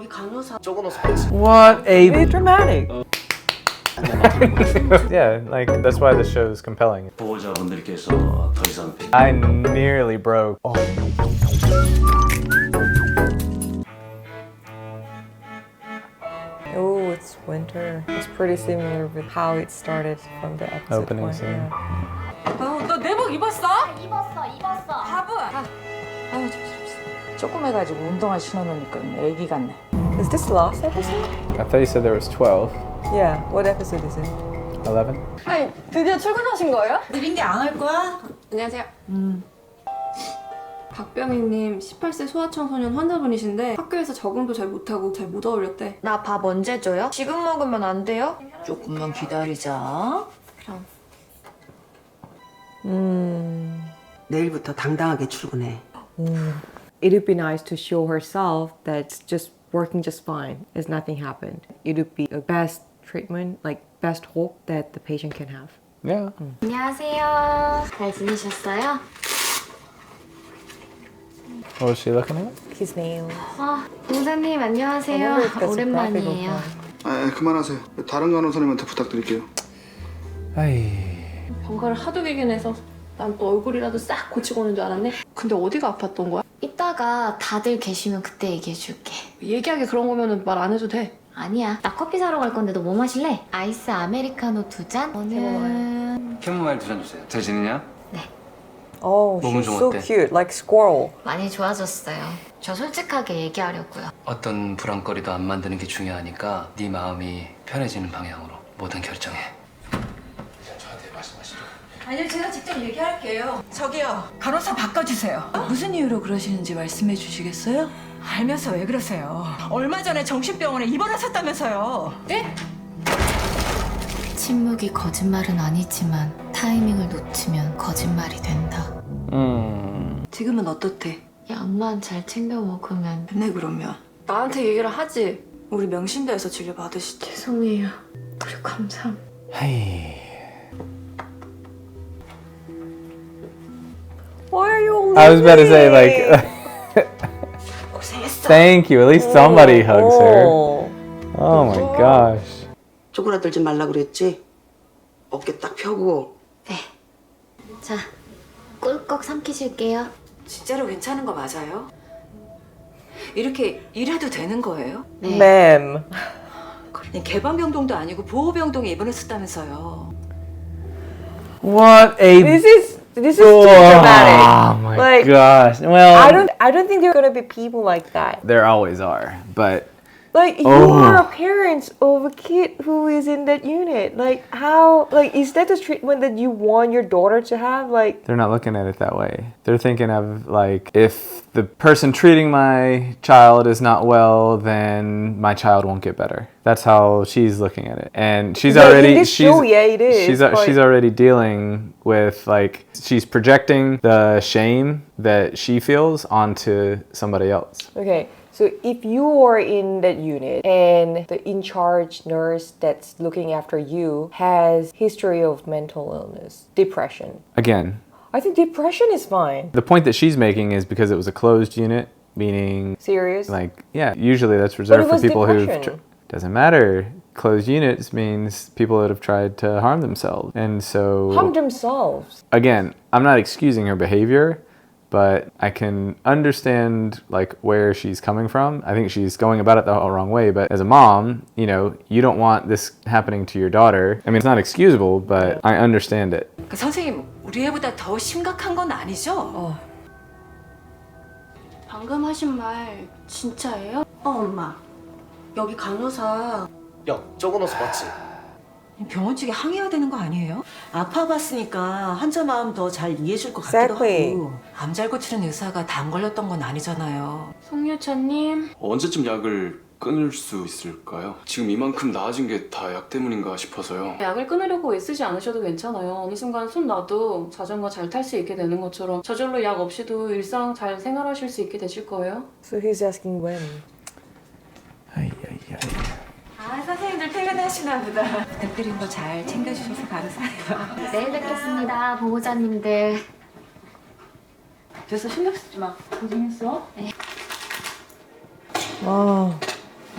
여기 간호사 적어놓어서 봤지. What a Very dramatic. yeah, like that's why the show is compelling. 보호자분들께서 더 이상 I nearly broke. Oh. Oh, it's winter. It's pretty similar with how it started from the episode Opening one. scene. 너 내복 입었어? 입었어. 바보. 아유, 조그매가지고 운동화 신어놓으니까 애기 같네. Is this the last episode? I thought you said there was 12. Yeah. What episode is it? 11? 아니, 드디어 출근하신 거예요? 느린 게 안 할 거야? 안녕하세요. 박병희님 18세 소아청소년 환자분이신데 학교에서 적응도 잘 못하고 잘 못 어울렸대. 나 밥 언제 줘요? 지금 먹으면 안 돼요? 조금만 기다리자. 내일부터 당당하게 출근해. It would be nice to show herself that it's just working just fine, as nothing happened. It would be a best treatment, like best hope that the patient can have. Yeah. 안녕하세요. 잘 지내셨어요? What was she looking at? His nails. 공사님 안녕하세요. I wonder if that's a 오랜만이에요. graphic 아, 그만하세요. 다른 간호사님한테 부탁드릴게요. Hey. 병가를 하도 비긴 해서 난 또 얼굴이라도 싹 고치고 오는 줄 알았네. 근데 어디가 아팠던 거야? 이따가 다들 계시면 그때 얘기해줄게. 얘기하기 그런 거면 말 안 해도 돼. 아니야. 나 커피 사러 갈 건데 너 뭐 마실래? 아이스 아메리카노 2잔? 저는 캐모마일 2잔 주세요. 잘 지내냐? Oh, 몸은 she's 좀 so 어때? cute, like squirrel. 많이 좋아졌어요. 저 솔직하게 얘기하려고요. 어떤 불안거리도 안 만드는 게 중요하니까 네 마음이 편해지는 방향으로 뭐든 결정해. 저한테 말씀하시죠. 아니요, 제가 직접 얘기할게요. 저기요, 간호사 바꿔주세요. 무슨 이유로 그러시는지 말씀해 주시겠어요? 알면서 왜 그러세요? 얼마 전에 정신병원에 입원하셨다면서요. 네? 침묵이 거짓말은 아니지만 타이밍을 놓치면 거짓말이 된다. 지금은 어떻대? 약만 잘 챙겨 먹으면 네, 그러면 나한테 얘기를 하지. 우리 명신대에서 진료 받으시지. 죄송해요. 그리고 감사합니다. Hey. Why are you all I was about to say, leaving? like, thank you. At least somebody hugs her. Oh. Oh my gosh. 쪼그라들지 말라 그랬지? 어깨 딱 펴고. 네. 자, 꿀꺽 삼키실게요. 진짜로 괜찮은 거 맞아요? 이렇게 일해도 되는 거예요? 네. Ma'am. 개방병동도 아니고 보호병동에 입원했었다면서요. What a. This is too dramatic. Oh my Like, gosh. Well, I don't think there are gonna be people like that. there always are, but Like you are a parent of a kid who is in that unit. Like how? Like is that the treatment that you want your daughter to have? Like they're not looking at it that way. They're thinking of like, if the person treating my child is not well, then my child won't get better. That's how she's looking at it, and she's Yeah, in already this show, yeah, it is, but- she's already dealing with, like, she's projecting the shame that she feels onto somebody else. okay. So if you are in that unit and the in charge nurse that's looking after you has history of mental illness, depression. Again, I think depression is fine. the point that she's making is because it was a closed unit, meaning Serious. like, yeah, usually that's reserved it for was people who depression. doesn't matter. Closed units means people that have tried to harm themselves. And so Harm themselves. again, I'm not excusing her behavior, but I can understand like where she's coming from. I think she's going about it the wrong way, but as a mom, you know, you don't want this happening to your daughter. I mean, it's not excusable, but I understand it. 그 선생님, 우리 애보다 더 심각한 건 아니죠? 방금 하신 말 진짜예요? 엄마. 여기 간호사. 야, 적어놓어서 봤지? 병원 측에 항의해야 되는 거 아니에요? 아파봤으니까 환자 마음 더 잘 이해해줄 것 같기도 Exactly. 하고. 암 잘 고치는 의사가 다 안 걸렸던 건 아니잖아요. 송유찬님. 언제쯤 약을 끊을 수 있을까요? 지금 이만큼 나아진 게 다 약 때문인가 싶어서요. 약을 끊으려고 애쓰지 않으셔도 괜찮아요. 어느 순간 손 놔도 자전거 잘 탈 수 있게 되는 것처럼 저절로 약 없이도 일상 잘 생활하실 수 있게 되실 거예요. So he's asking when. 아, 선생님들 퇴근하시나 보다. 부탁드린 거 잘 챙겨주셔서 감사해요. 내일 뵙겠습니다, 보호자님들. 됐어, 신경 쓰지 마. 고생했어. Oh,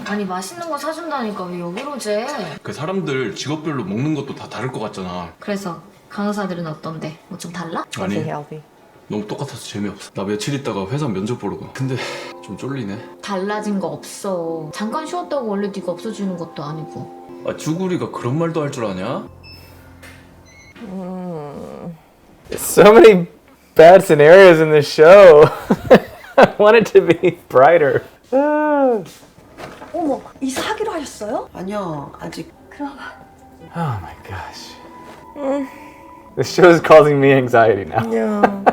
아니 맛있는 거 사준다니까 왜 여기로 재? 그 사람들 직업별로 먹는 것도 다 다를 것 같잖아. 그래서 간호사들은 어떤데? 뭐 좀 달라? 아니 healthy. 너무 똑같아서 재미없어. 나 며칠 있다가 회사 면접 보러 가. 근데 좀 쫄리네. 달라진 거 없어. 잠깐 쉬었다고 원래 네가 없어지는 것도 아니고. 아 쭈구리가 그런 말도 할 줄 아냐? So many bad scenarios in this show. I want it to be brighter. 어머, 이 사기로 하셨어요? 아니요, 아직. Oh my gosh. This show is causing me anxiety now. Yeah.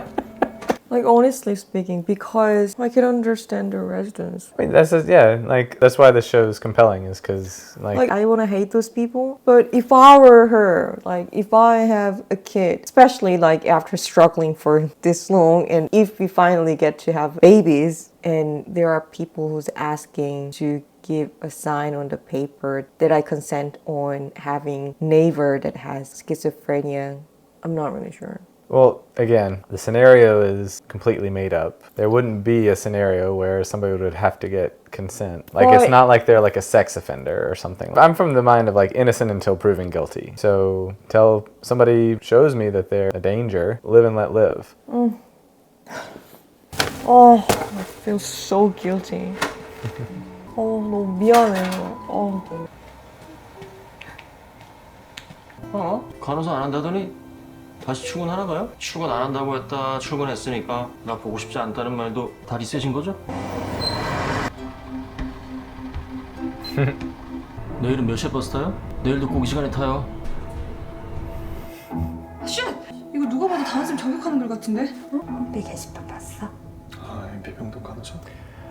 Like honestly speaking, because I can understand the residents. I mean, that's why the show is compelling, is because Like I want to hate those people, but if I were her, like if I have a kid, especially like after struggling for this long, and if we finally get to have babies, and there are people who's asking to give a sign on the paper that I consent on having neighbor that has schizophrenia, I'm not really sure. Well, again, the scenario is completely made up. There wouldn't be a scenario where somebody would have to get consent. Like, it's not like they're like a sex offender or something. I'm from the mind of like innocent until proven guilty. So till somebody shows me that they're a danger, live and let live. Oh, I feel so guilty. 너무 미안해요. 간호사 안 한다더니 다시 출근하나 봐요? 출근 안 한다고 했다 출근했으니까 나 보고 싶지 않다는 말도 다리 세신 거죠? 내일은 몇 시에 버스 타요? 내일도 꼭 이 시간에 타요. 쉣! 이거 누가 봐도 다은쌤 저격하는 글 같은데? 내 게시판 봤어? 아 임배병동 간호사?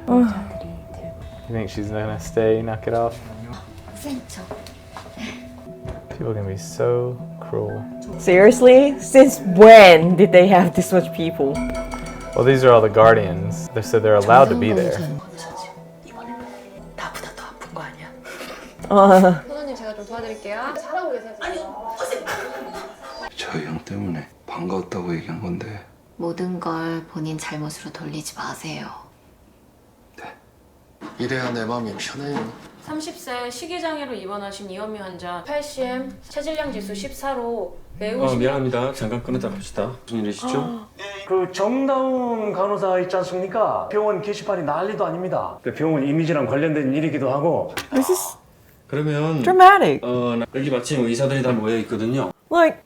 You think she's gonna stay, knock it off? 센터. People can be so cruel. Seriously? Since when did they have this much people? Well, these are all the guardians, so they're allowed to be there. 나보다 더 아픈 거 아니야? 선생님 제가 좀 도와드릴게요. 잘하고 계세요. 저희 형 때문에 반가웠다고 얘기한 건데. 모든 걸 본인 잘못으로 돌리지 마세요. 이래야 내 마음이 편해요. 30세 식이장애로 입원하신 이현미 환자 8cm, 체질량 지수 14로 매우 미안합니다. 잠깐 끊었다 봅시다. 무슨 일이시죠? 그 정다운 간호사 있지 않습니까? 병원 게시판이 난리도 아닙니다. 그 병원 이미지랑 관련된 일이기도 하고. This is 그러면 dramatic. 여기 마침 의사들이 다 모여 있거든요. Like,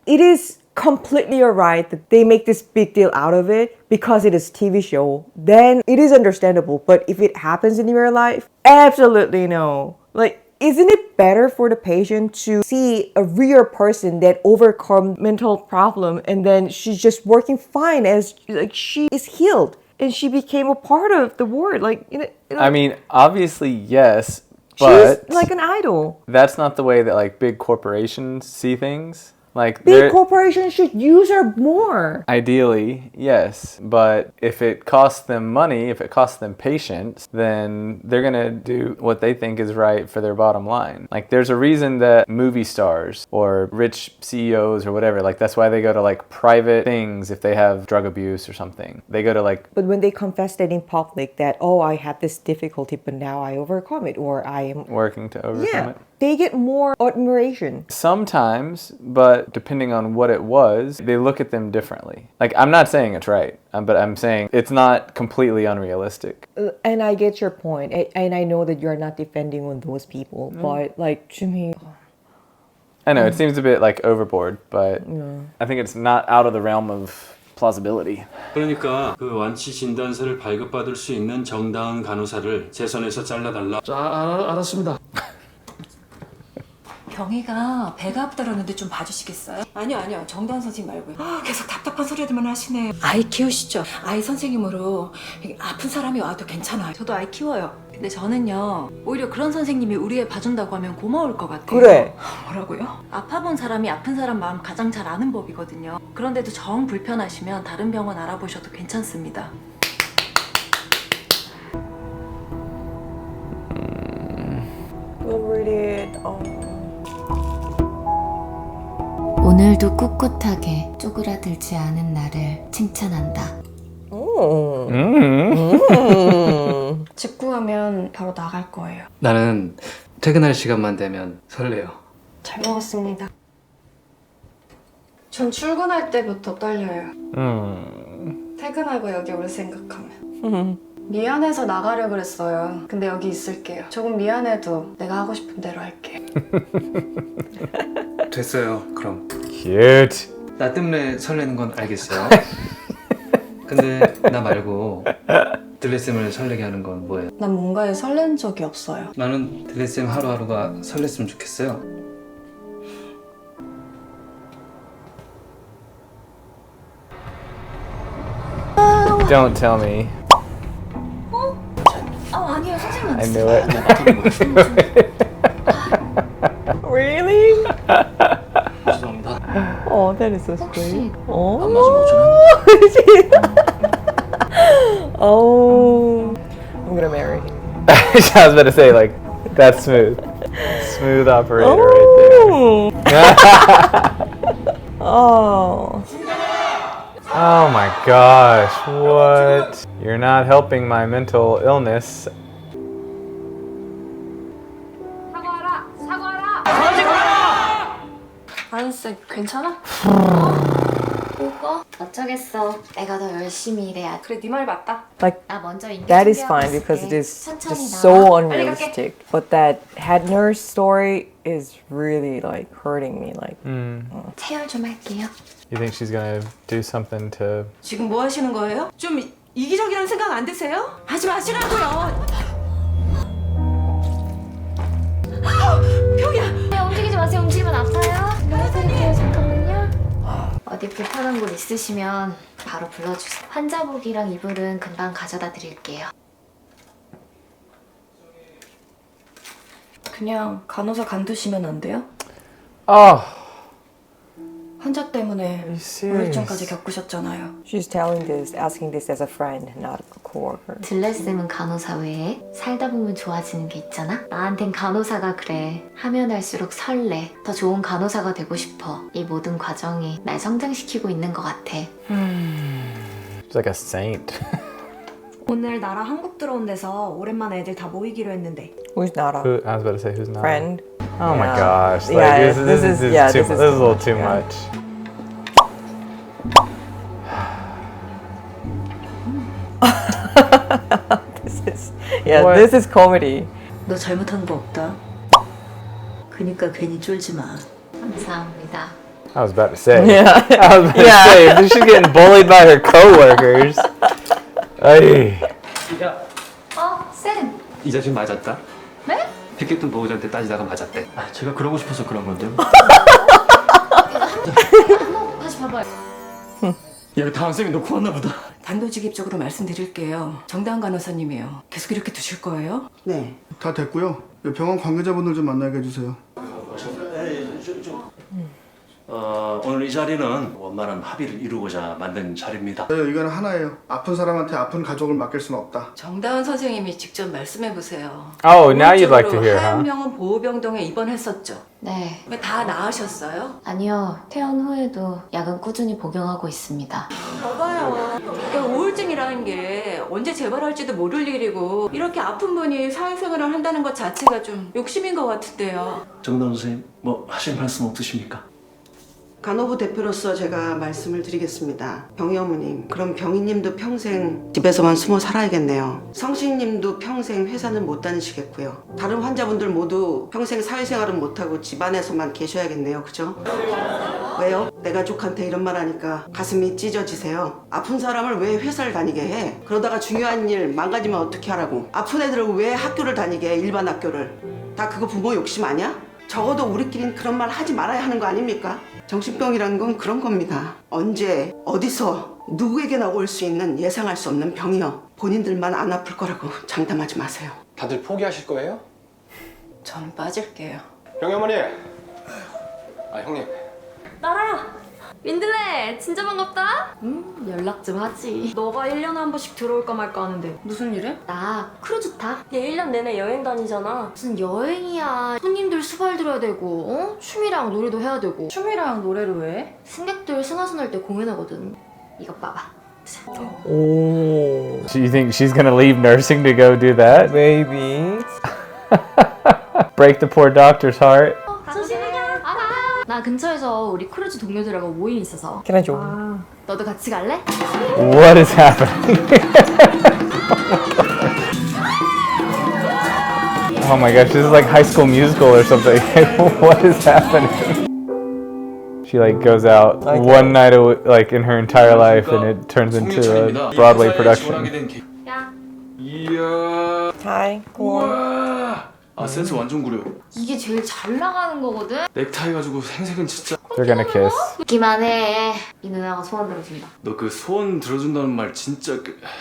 it is completely alright that they make this big deal out of it because it is TV show. Then it is understandable. But if it happens in your life, absolutely no. Like, isn't it better for the patient to see a real person that overcome mental problem and then she's just working fine as like she is healed and she became a part of the ward? Like, I mean, obviously, yes, but she's like an idol. that's not the way that like big corporations see things. Like Big corporations should use her more. ideally, yes, but if it costs them money, if it costs them patience, then they're gonna do what they think is right for their bottom line. Like there's a reason that movie stars or rich CEOs or whatever, like that's why they go to like private things if they have drug abuse or something. They go to like But when they confess that in public that, oh, I had this difficulty, but now I overcome it, or I am... working to overcome it. They get more admiration. Sometimes, but depending on what it was, they look at them differently. Like, I'm not saying it's right, but I'm saying it's not completely unrealistic. And I get your point. And I know that you're not defending on those people. But, like, to me... I know, it seems a bit, like, overboard, but I think it's not out of the realm of plausibility. 그러니까 그 완치 진단서를 발급받을 수 있는 정다운 간호사를 제 선에서 잘라달라. 알았습니다. 경희가 배가 아프다라는데 좀 봐주시겠어요? 아니요. 정다은 선생님 말고요. 계속 답답한 소리들만 하시네. 아이 키우시죠? 아이 선생님으로 아픈 사람이 와도 괜찮아요. 저도 아이 키워요. 근데 저는요, 오히려 그런 선생님이 우리 애 봐준다고 하면 고마울 것 같아요. 그래. 뭐라고요? 아파본 사람이 아픈 사람 마음 가장 잘 아는 법이거든요. 그런데도 정 불편하시면 다른 병원 알아보셔도 괜찮습니다. We'll read it. 오늘도 꿋꿋하게 쪼그라들지 않은 나를 칭찬한다. 집 구하면 바로 나갈 거예요. 나는 퇴근할 시간만 되면 설레요. 잘 먹었습니다. 전 출근할 때부터 떨려요. 퇴근하고 여기 올 생각하면. 미안해서 나가려 그랬어요. 근데 여기 있을게요. 조금 미안해도 내가 하고 싶은 대로 할게요. 됐어요. 그럼 Cute. 나 때문에 설레는 건 알겠어요. 근데 나 말고 들레쌤을 설레게 하는 건 뭐예요? 난 뭔가에 설렌 적이 없어요. 나는 들레쌤 하루하루가 설렜으면 좋겠어요. Don't tell me. 아니에요, 선생님. I knew it. Really? 죄송합니다. Oh, that is so sweet. Oh. Oh. I'm gonna marry him. I was about to say, like, that's smooth. Smooth operator right there. Oh. Oh my gosh, what? You're not helping my mental illness. 사과하라! 사과하라! 아은쌤 괜찮아? 뭐가? 어쩌겠어. 내가 더 열심히 일해야 돼. 그래 네 말이 맞다. Like 나 먼저 인기 that is 준비하고 fine because it 있을게. is 천천히 just 나와. so 빨리 갈게. unrealistic. But that head nurse story is really like hurting me. Like 체열 좀 할게요. You think she's gonna do something to... 지금 뭐 하시는 거예요? 좀 이기적이라는 생각 안 드세요? 하지 마시라고요. 병이야. 네, 움직이지 마세요. 움직이면 아파요. 해드릴게요. 잠깐만요. 어디 불편한 곳 있으시면 바로 불러주세요. 환자복이랑 이불은 금방 가져다 드릴게요. 그냥 간호사 간두시면 안 돼요? Oh, 환자 때문에 are you serious? 우울증까지 겪으셨잖아요. she's telling this, asking this as a friend, not a coworker. 들레쌤은 간호사 외에 살다 보면 좋아지는 게 있잖아? 나한텐 간호사가 그래. 하면 할수록 설레. 더 좋은 간호사가 되고 싶어. 이 모든 과정이 날 성장시키고 있는 것 같아. She's like a saint. 오늘 나랑 한국 들어온 데서 오랜만에 애들 다 모이기로 했는데. Who's Nara? Who, I was about to say, who's not? Friend. Oh my Yeah. goch. Like, Yeah, this is too, yeah, this is a little too yeah. much. What? This is comedy. 너 잘못한 거 없다. 그니까 괜히 쫄지 마. 감사합니다. I was about to say. Yeah. I was about to say, if she's getting bullied by her coworkers. Ay. 쌤! 이 자식 맞았다? 네? 피켓돈 보호자한테 따지다가 맞았대. 아, 제가 그러고 싶어서 그런 건데요. 한번 다시 봐봐요. 야, 다은쌤이 놓고 왔나 보다. 단도직입적으로 말씀드릴게요. 정다은 간호사님이에요. 계속 이렇게 두실 거예요? 네. 다 됐고요. 병원 관계자분들 좀 만나게 해주세요. 오늘 이 자리는 원만한 합의를 이루고자 만든 자리입니다. 네, 이거는 하나예요. 아픈 사람한테 아픈 가족을 맡길 수는 없다. 정다은 선생님이 직접 말씀해 보세요. Oh, now you'd like to hear, huh? 하얀병원 보호병동에 입원했었죠. 네. 왜 다 나으셨어요? 아니요. 퇴원 후에도 약은 꾸준히 복용하고 있습니다. 봐봐요. 그러니까 우울증이라는 게 언제 재발할지도 모를 일이고 이렇게 아픈 분이 사회생활을 한다는 것 자체가 좀 욕심인 것 같은데요. 정다은 선생님, 뭐 하실 말씀 없으십니까? 간호부 대표로서 제가 말씀을 드리겠습니다. 병희 어머님, 그럼 병희님도 평생 집에서만 숨어 살아야겠네요. 성식님도 평생 회사는 못 다니시겠고요. 다른 환자분들 모두 평생 사회생활은 못하고 집안에서만 계셔야겠네요. 그죠? 왜요? 내 가족한테 이런 말 하니까 가슴이 찢어지세요. 아픈 사람을 왜 회사를 다니게 해? 그러다가 중요한 일 망가지면 어떻게 하라고? 아픈 애들을 왜 학교를 다니게 해? 일반 학교를. 다 그거 부모 욕심 아니야? 적어도 우리끼린 그런 말 하지 말아야 하는 거 아닙니까? 정신병이라는 건 그런 겁니다. 언제, 어디서, 누구에게나 올 수 있는 예상할 수 없는 병이요. 본인들만 안 아플 거라고 장담하지 마세요. 다들 포기하실 거예요? 저는 빠질게요. 병희 어머니. 아 형님. 나라야! 민들레! 진짜 반갑다? 연락 좀 하지. 너가 1년에 한 번씩 들어올까 말까 하는데. 무슨 일해? 나 크루즈 타? 얘 1년 내내 여행 다니잖아. 무슨 여행이야. 손님들 수발 들어야 되고, 어? 춤이랑 노래도 해야 되고. 춤이랑 노래를 왜 해? 승객들 승하선할 때 공연하거든. 이것 봐봐. Oh, Do you think she's gonna leave nursing to go do that? maybe. Break the poor doctor's heart. 나 근처에서 우리 크루즈 동료들하고 모임 있어서. Can I join? 너도 같이 갈래? What is happening? Oh my gosh, this is like High School Musical or something. What is happening? She like goes out one night like in her entire life, and it turns into a Broadway production. 이야. Hi, cool. 우와. 아 센스 완전 구려. 이게 제일 잘 나가는 거거든? 넥타이 가지고 생색은 진짜. They're gonna kiss. 웃기만 해. 이 누나가 소원 들어준다. 너 그 소원 들어준다는 말 진짜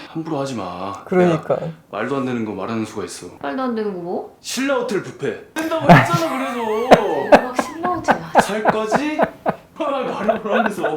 함부로 하지 마. 그러니까. 야, 말도 안 되는 거 말하는 수가 있어. 말도 안 되는 거 뭐? 신라 호텔 뷔페. 된다고 했잖아 그래서. 막 신나오잖아. 살 거지? 말을 하면서.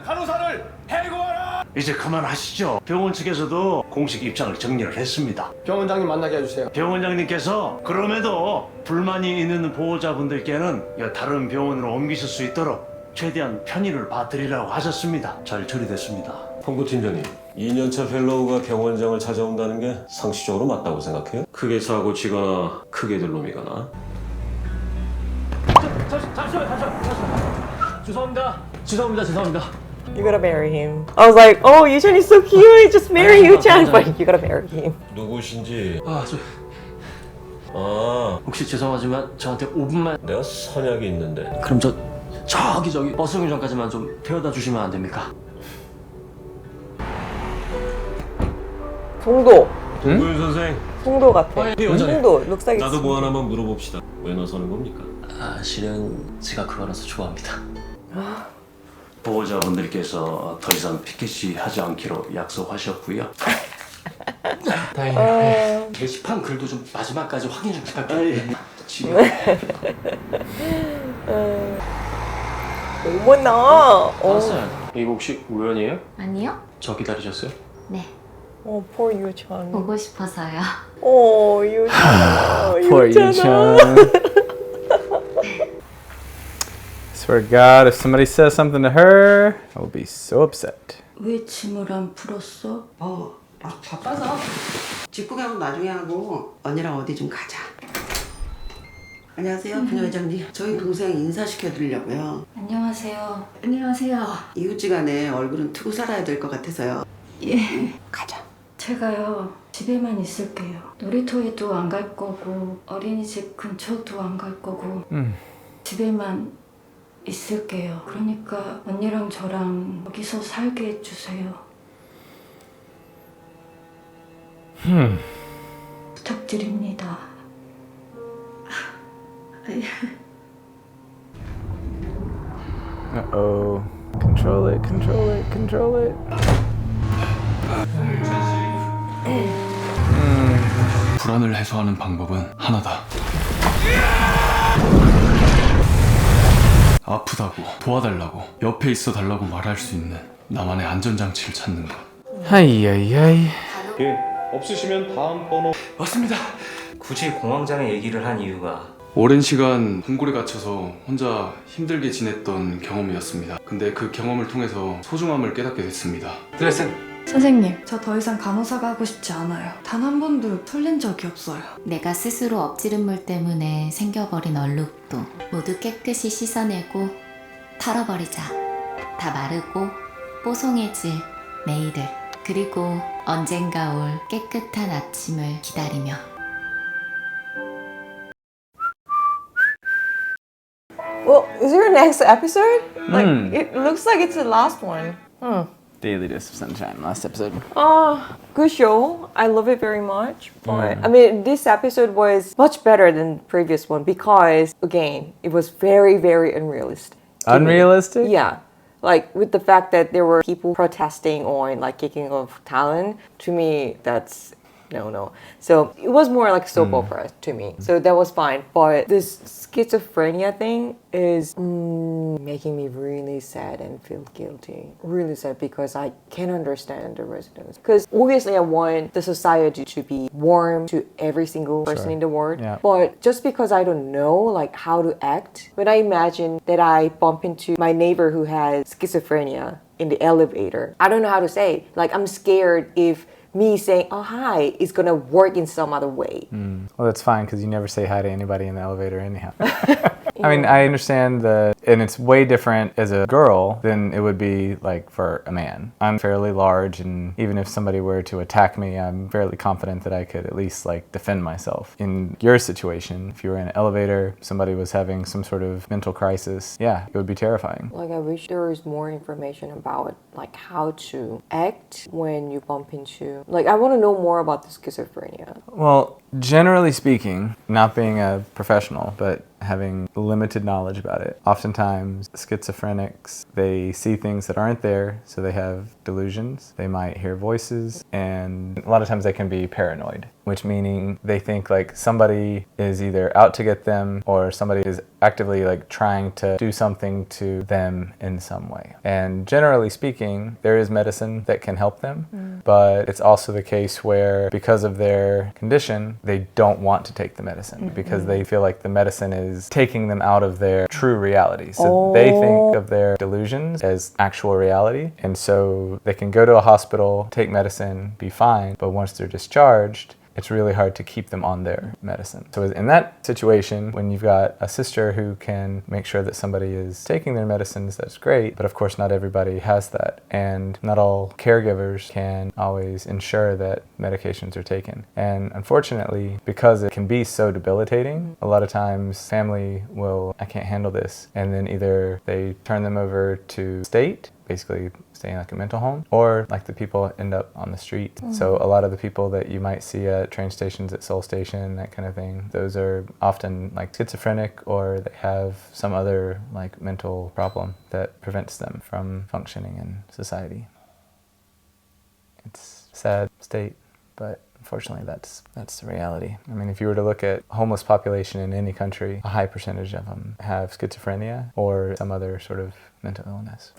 간호사를 해고하라! 이제 그만하시죠. 병원 측에서도 공식 입장을 정리를 했습니다. 병원장님 만나게 해주세요. 병원장님께서 그럼에도 불만이 있는 보호자분들께는 다른 병원으로 옮기실 수 있도록 최대한 편의를 봐드리라고 하셨습니다. 잘 처리됐습니다. 홍구 팀장님, 2년차 펠로우가 병원장을 찾아온다는 게 상식적으로 맞다고 생각해요? 크게 사고 치거나 크게 들 놈이거나. 죄송합니다. You gotta marry him. I was like, oh, Yu-chan is so cute. Just marry Yu-chan. But you gotta marry him. 누구신지. 혹시 죄송하지만 저한테 5분만. 내가 선약이 있는데. 그럼 저기 버스 정류장까지만 좀 태워다 주시면 안 됩니까? 송도. 동구윤 선생. 송도 같아. 원장님. 송도. Looks like 나도 뭐 하나만 물어봅시다. 왜 나서는 겁니까? 실은 제가 그거라서 좋아합니다. 보호자분들께서 더 이상 피켓이 하지 않기로 약속하셨고요. 다행이네. 게시판 글도 좀 마지막까지 확인 좀 부탁드립니다. 지금 어머나. 이거 혹시 우연이에요? 아니요? 저 기다리셨어요? 네. Oh, poor Yu-chan. 보고 싶어서요. Oh, Yu-chan. Poor Yu-chan. Swear to God, if somebody says something to her, I will be so upset. 왜 짐을 안 풀었어? 바빠서. 직구경은 나중에 하고 언니랑 어디 좀 가자. 안녕하세요, 부녀 회장님. 저희 동생 인사시켜드리려고요. 안녕하세요. 이웃지간에 얼굴은 트고 살아야 될 것 같아서요. 예. 가자. 제가요 집에만 있을게요. 놀이터에도 안 갈 거고 어린이집 근처도 안 갈 거고 집에만 있을게요. 그러니까 언니랑 저랑 여기서 살게 해주세요. 부탁드립니다. Uh-oh. Control it, control it, control it. 불안을 해소하는 방법은 하나다. 아프다고, 도와달라고, 옆에 있어 달라고 말할 수 있는 나만의 안전장치를 찾는 것. 하이야이야이. 없으시면 다음 번호. 맞습니다. 굳이 공황장애 얘기를 한 이유가 오랜 시간 동굴에 갇혀서 혼자 힘들게 지냈던 경험이었습니다. 근데 그 경험을 통해서 소중함을 깨닫게 됐습니다. 드레슨. 선생님, 저 더 이상 간호사가 하고 싶지 않아요. 단 한 번도 풀린 적이 없어요. 내가 스스로 엎지른 물 때문에 생겨버린 얼룩도 모두 깨끗이 씻어내고 털어버리자. 다 마르고 뽀송해질 내일을, 그리고 언젠가 올 깨끗한 아침을 기다리며. Well, is there a next episode? Like, it looks like it's the last one. Daily Dose of Sunshine, last episode. Good show. I love it very much. But I mean, this episode was much better than the previous one because, again, it was very, very unrealistic. Unrealistic? Yeah. Like, with the fact that there were people protesting on, like, kicking off talent, to me, that's no. So it was more like soap opera to me. So that was fine. But this schizophrenia thing is making me really sad and feel guilty. Really sad because I can't understand the residents. Because obviously I want the society to be warm to every single person in the world. Yeah. But just because I don't know like how to act, when I imagine that I bump into my neighbor who has schizophrenia in the elevator. I don't know how to say. Like, I'm scared if me saying, oh, hi, is going to work in some other way. Well, that's fine because you never say hi to anybody in the elevator anyhow. I mean, I understand and it's way different as a girl than it would be like for a man. I'm fairly large, and even if somebody were to attack me, I'm fairly confident that I could at least like defend myself. In your situation, if you were in an elevator, somebody was having some sort of mental crisis, yeah, it would be terrifying. Like, I wish there was more information about like how to act when you bump into. Like, I want to know more about the schizophrenia. Well, generally speaking, not being a professional, but having limited knowledge about it. Oftentimes, schizophrenics, they see things that aren't there, so they have delusions. They might hear voices, and a lot of times they can be paranoid, which meaning they think like somebody is either out to get them or somebody is actively like trying to do something to them in some way. And generally speaking, there is medicine that can help them, but it's also the case where because of their condition, they don't want to take the medicine because they feel like the medicine is taking them out of their true reality. So they think of their delusions as actual reality, and so they can go to a hospital, take medicine, be fine, but once they're discharged, it's really hard to keep them on their medicine. So in that situation, when you've got a sister who can make sure that somebody is taking their medicines, that's great, but of course not everybody has that, and not all caregivers can always ensure that medications are taken. And unfortunately, because it can be so debilitating, a lot of times family will, I can't handle this, and then either they turn them over to state, basically staying like a mental home, or like the people end up on the street. So a lot of the people that you might see at train stations, at Seoul Station, that kind of thing, those are often like schizophrenic, or they have some other like mental problem that prevents them from functioning in society. It's a sad state, but unfortunately that's the reality. I mean, if you were to look at homeless population in any country, a high percentage of them have schizophrenia or some other sort of mental illness.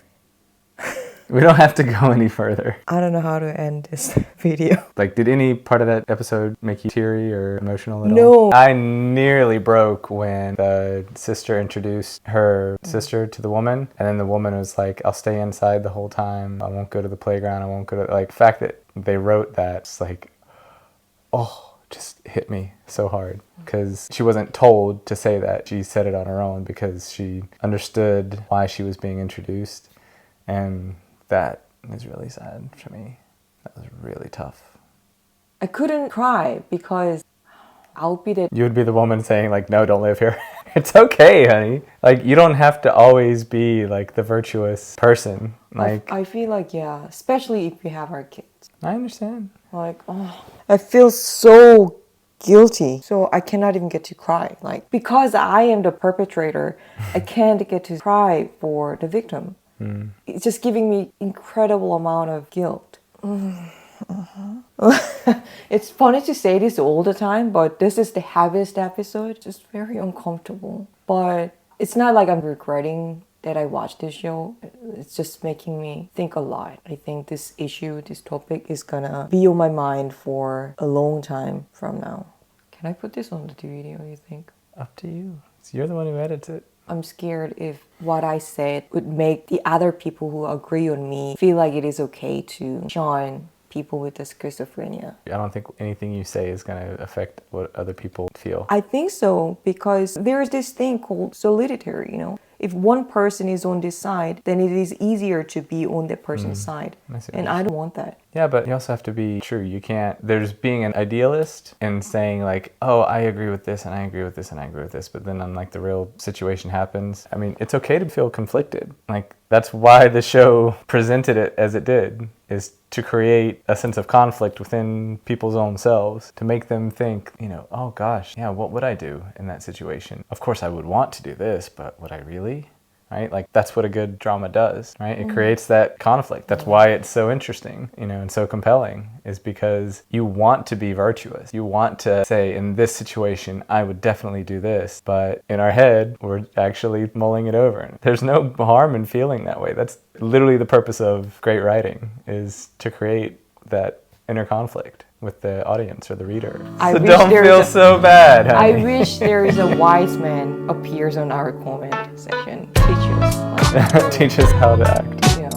We don't have to go any further. I don't know how to end this video. Like, did any part of that episode make you teary or emotional at all? No. I nearly broke when the sister introduced her sister to the woman, and then the woman was like, I'll stay inside the whole time. I won't go to the playground. I won't go to... Like, the fact that they wrote that, it's like, oh, just hit me so hard. Because she wasn't told to say that. She said it on her own because she understood why she was being introduced. And that is really sad for me. That was really tough. I couldn't cry because I would be the... You would be the woman saying like, no, don't live here. It's okay, honey. Like, you don't have to always be like the virtuous person. Like, I feel like, yeah, especially if we have our kids. I understand. Like, oh, I feel so guilty. So I cannot even get to cry. Like, because I am the perpetrator, I can't get to cry for the victim. It's just giving me incredible amount of guilt. It's funny to say this all the time, but this is the heaviest episode. Just very uncomfortable. But it's not like I'm regretting that I watched this show. It's just making me think a lot. I think this issue, this topic is gonna be on my mind for a long time from now. Can I put this on the video, you think? Up to you. You're the one who edits it. I'm scared if what I said would make the other people who agree on me feel like it is okay to shun people with the schizophrenia. I don't think anything you say is going to affect what other people feel. I think so, because there's this thing called solitary, you know. If one person is on this side, then it is easier to be on that person's side. And I don't want that. Yeah, but you also have to be true. You can't, there's being an idealist and saying like, oh, I agree with this and I agree with this and I agree with this. But then when like the real situation happens, I mean, it's okay to feel conflicted. Like, that's why the show presented it as it did, is to create a sense of conflict within people's own selves, to make them think, you know, oh gosh, yeah, what would I do in that situation? Of course I would want to do this, but would I really? Right? Like, that's what a good drama does, right? It creates that conflict. That's why it's so interesting, you know, and so compelling, is because you want to be virtuous. You want to say, in this situation, I would definitely do this. But in our head, we're actually mulling it over. There's no harm in feeling that way. That's literally the purpose of great writing, is to create that inner conflict with the audience or the reader. So don't feel so bad, honey. I wish there is a wise man appears on our comment section. Teach us. Teach us how to act. Yeah.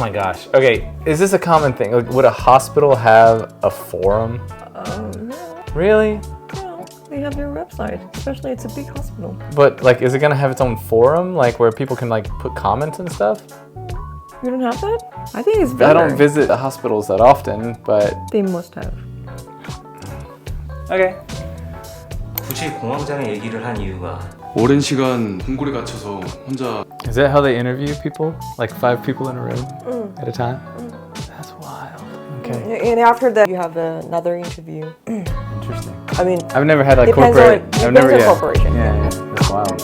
my gosh. Okay, is this a common thing? Like, would a hospital have a forum? No. Really? No. They have their website, especially it's a big hospital. But like, is it gonna have its own forum, like where people can like put comments and stuff? You don't have that? I think it's better. I don't visit the hospitals that often, but They must have. okay. 굳이 공황장애 얘기를 한 이유가 오랜 시간 궁궐에 갇혀서 혼자 Is that how they interview people? Like 5 people in a room at a time? That's wild. Okay, And after that, you have another interview. interesting. I mean, I've never had like Depends corporate. on- I've depends never on yeah. corporation. Yeah, that's wild.